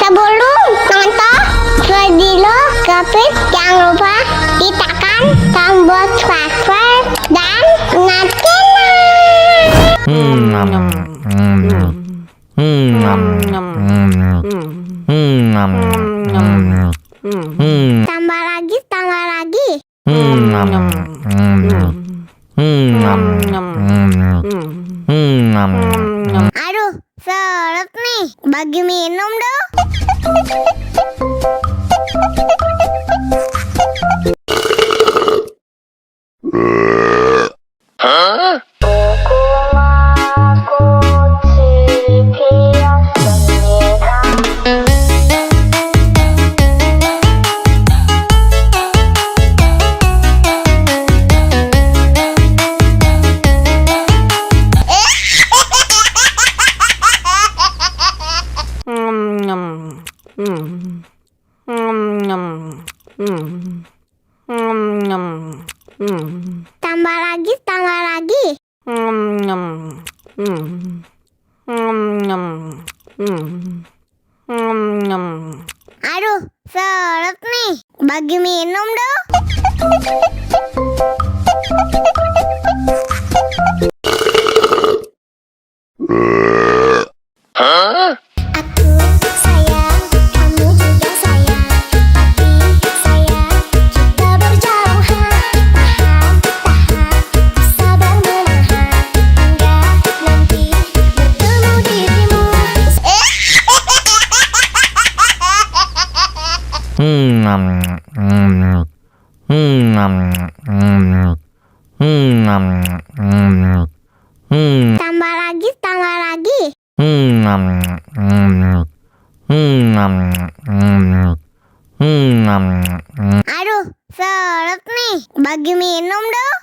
Sebelum nonton video Gavin, jangan lupa ditekan tombol subscribe dan nyalakan. Tambah lagi, tambah lagi. Aduh, seret nih. Bagi minum dong. Tambah lagi, tambah lagi. Aduh, seret nih. Bagi minum dong. Aku sayang, kamu juga sayang, tapi sayang kita berjauhan. Tahan, sabar menahan, hingga nanti bertemu dirimu. Tambah lagi, tambah lagi. Aduh, seret nih. Bagi minum dong.